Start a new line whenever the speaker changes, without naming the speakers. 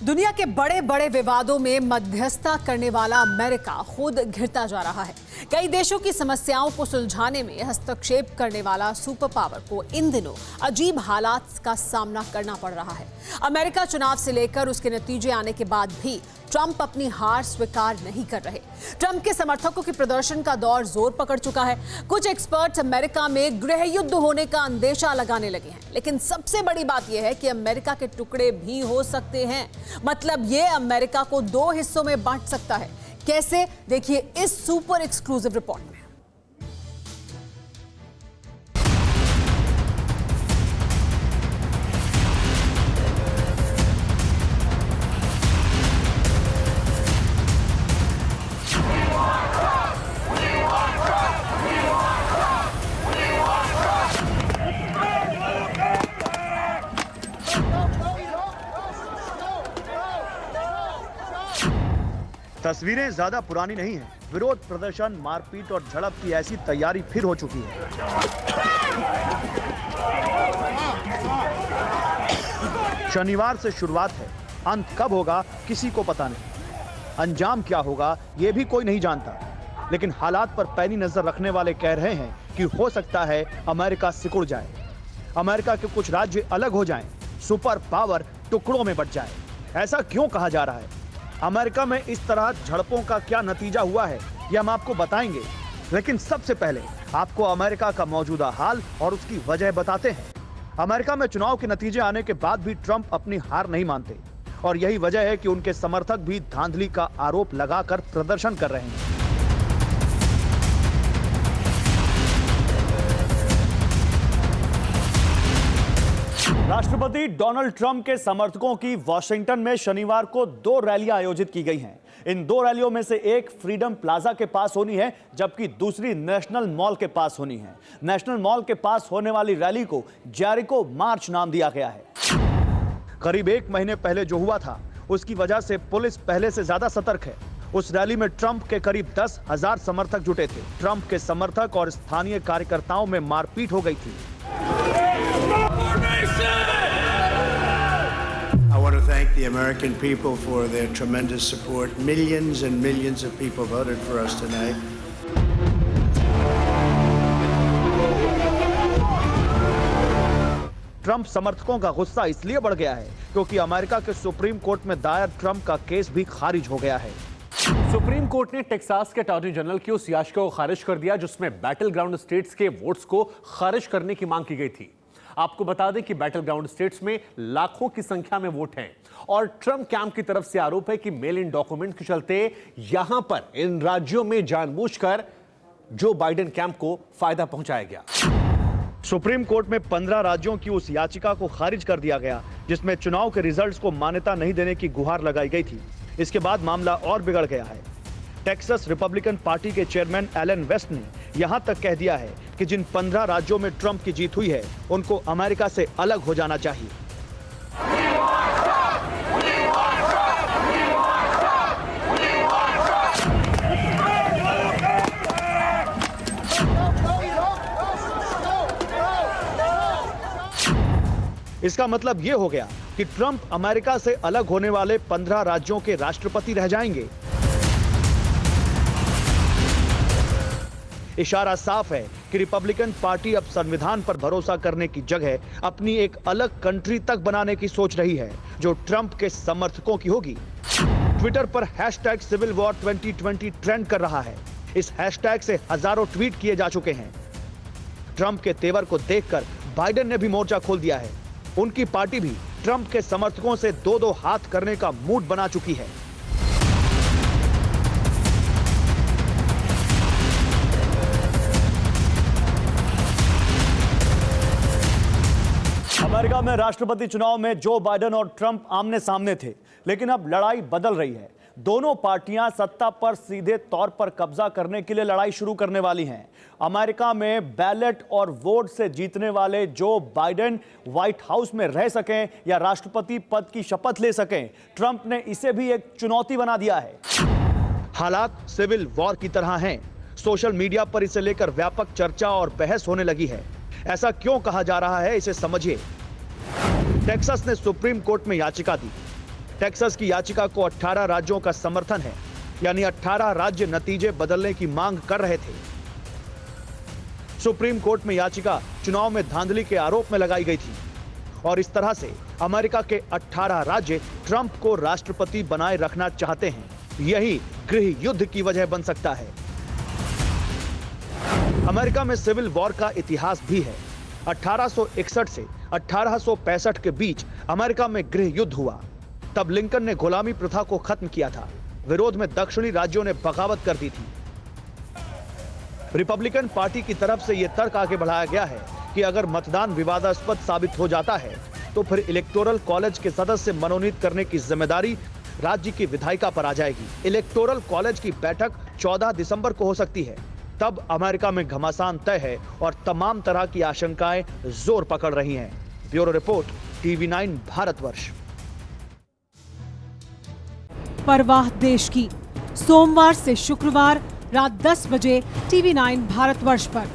दुनिया के बड़े बड़े विवादों में मध्यस्थता करने वाला अमेरिका खुद घिरता जा रहा है। कई देशों की समस्याओं को सुलझाने में हस्तक्षेप करने वाला सुपर पावर को इन दिनों अजीब हालात का सामना करना पड़ रहा है। अमेरिका चुनाव से लेकर उसके नतीजे आने के बाद भी ट्रंप अपनी हार स्वीकार नहीं कर रहे। ट्रंप के समर्थकों के प्रदर्शन का दौर जोर पकड़ चुका है। कुछ एक्सपर्ट्स अमेरिका में गृह युद्ध होने का अंदेशा लगाने लगे हैं, लेकिन सबसे बड़ी बात यह है कि अमेरिका के टुकड़े भी हो सकते हैं। मतलब ये अमेरिका को दो हिस्सों में बांट सकता है। कैसे, देखिए इस सुपर एक्सक्लूसिव रिपोर्ट में।
तस्वीरें ज्यादा पुरानी नहीं हैं। विरोध प्रदर्शन, मारपीट और झड़प की ऐसी तैयारी फिर हो चुकी है। शनिवार से शुरुआत है, अंत कब होगा किसी को पता नहीं। अंजाम क्या होगा ये भी कोई नहीं जानता, लेकिन हालात पर पैनी नजर रखने वाले कह रहे हैं कि हो सकता है अमेरिका सिकुड़ जाए, अमेरिका के कुछ राज्य अलग हो जाएं, सुपर पावर टुकड़ों में बंट जाए। ऐसा क्यों कहा जा रहा है? अमेरिका में इस तरह झड़पों का क्या नतीजा हुआ है, ये हम आपको बताएंगे। लेकिन सबसे पहले आपको अमेरिका का मौजूदा हाल और उसकी वजह बताते हैं। अमेरिका में चुनाव के नतीजे आने के बाद भी ट्रंप अपनी हार नहीं मानते, और यही वजह है कि उनके समर्थक भी धांधली का आरोप लगाकर प्रदर्शन कर रहे हैं। राष्ट्रपति डोनाल्ड ट्रंप के समर्थकों की वॉशिंगटन में शनिवार को 2 रैलियां आयोजित की गई हैं। इन 2 रैलियों में से एक फ्रीडम प्लाजा के पास होनी है, जबकि दूसरी नेशनल मॉल के पास होनी है। नेशनल मॉल के पास होने वाली रैली को जेरिको मार्च नाम दिया गया है। करीब 1 महीने पहले जो हुआ था, उसकी वजह से पुलिस पहले से ज्यादा सतर्क है। उस रैली में ट्रंप के करीब 10,000 समर्थक जुटे थे। ट्रंप के समर्थक और स्थानीय कार्यकर्ताओं में मारपीट हो गई थी।
I want to thank the American people for their tremendous support. Millions and millions of people voted for us tonight.
Trump समर्थकों का गुस्सा इसलिए बढ़ गया है क्योंकि अमेरिका के सुप्रीम कोर्ट में दायर ट्रंप का केस भी खारिज हो गया है।
सुप्रीम कोर्ट ने टेक्सास के अटॉर्नी जनरल की उस याचिका को खारिज कर दिया जिसमें बैटल ग्राउंड स्टेट्स के वोट्स को खारिज करने की मांग की गई थी। आपको बता दें कि बैटल ग्राउंड स्टेट्स में लाखों की संख्या में वोट हैं, और ट्रंप कैंप की तरफ से आरोप है कि मेल इन डॉक्यूमेंट के चलते यहां पर इन राज्यों में जानबूझकर जो बाइडेन कैंप को फायदा पहुंचाया गया।
सुप्रीम कोर्ट में 15 राज्यों की उस याचिका को खारिज कर दिया गया जिसमें चुनाव के रिजल्ट्स को मान्यता नहीं देने की गुहार लगाई गई थी। इसके बाद मामला और बिगड़ गया है। टेक्सास रिपब्लिकन पार्टी के चेयरमैन एलन वेस्ट ने यहां तक कह दिया है कि जिन 15 राज्यों में ट्रंप की जीत हुई है, उनको अमेरिका से अलग हो जाना चाहिए। इसका मतलब यह हो गया कि ट्रंप अमेरिका से अलग होने वाले 15 राज्यों के राष्ट्रपति रह जाएंगे। इशारा साफ है कि रिपब्लिकन पार्टी अब संविधान पर भरोसा करने की जगह अपनी एक अलग कंट्री तक बनाने की सोच रही है, जो ट्रंप के समर्थकों की होगी। ट्विटर पर #Civil War 2020 ट्रेंड कर रहा है। इस हैशटैग से हजारों ट्वीट किए जा चुके हैं। ट्रंप के तेवर को देखकर बाइडेन ने भी मोर्चा खोल दिया है। उनकी पार्टी भी ट्रंप के समर्थकों से 2-2 हाथ करने का मूड बना चुकी है। अमेरिका में राष्ट्रपति चुनाव में जो बाइडेन और ट्रंप आमने सामने थे, लेकिन अब लड़ाई बदल रही है। दोनों पार्टियां सत्ता पर सीधे तौर पर कब्जा करने के लिए लड़ाई शुरू करने वाली हैं। अमेरिका में बैलेट और वोट से जीतने वाले जो बाइडेन व्हाइट हाउस में रह सकें या राष्ट्रपति पद की शपथ ले सकें, ट्रंप ने इसे भी एक चुनौती बना दिया है। हालात सिविल वॉर की तरह हैं। सोशल मीडिया पर इसे लेकर व्यापक चर्चा और बहस होने लगी है। ऐसा क्यों कहा जा रहा है, इसे समझिए। टेक्सास ने सुप्रीम कोर्ट में याचिका दी। टेक्सास की याचिका को 18 राज्यों का समर्थन है, यानी 18 राज्य नतीजे बदलने की मांग कर रहे थे। सुप्रीम कोर्ट में याचिका चुनाव में धांधली के आरोप में लगाई गई थी और इस तरह से अमेरिका के 18 राज्य ट्रंप को राष्ट्रपति बनाए रखना चाहते हैं। यही गृह युद्ध की वजह बन सकता है। अमेरिका में सिविल वॉर का इतिहास भी है। 1861 से 1865 के बीच अमेरिका में गृह युद्ध हुआ। तब लिंकन ने गुलामी प्रथा को खत्म किया था। विरोध में दक्षिणी राज्यों ने बगावत कर दी थी। रिपब्लिकन पार्टी की तरफ से यह तर्क आगे बढ़ाया गया है कि अगर मतदान विवादास्पद साबित हो जाता है तो फिर इलेक्टोरल कॉलेज के सदस्य मनोनीत करने की जिम्मेदारी राज्य की विधायिका पर आ जाएगी। इलेक्टोरल कॉलेज की बैठक 14 दिसंबर को हो सकती है। तब अमेरिका में घमासान तय है और तमाम तरह की आशंकाएं जोर पकड़ रही हैं। Bureau report, TV9 Bharatvarsh.
परवाह देश की, सोमवार से शुक्रवार रात 10 बजे TV9 भारतवर्ष पर।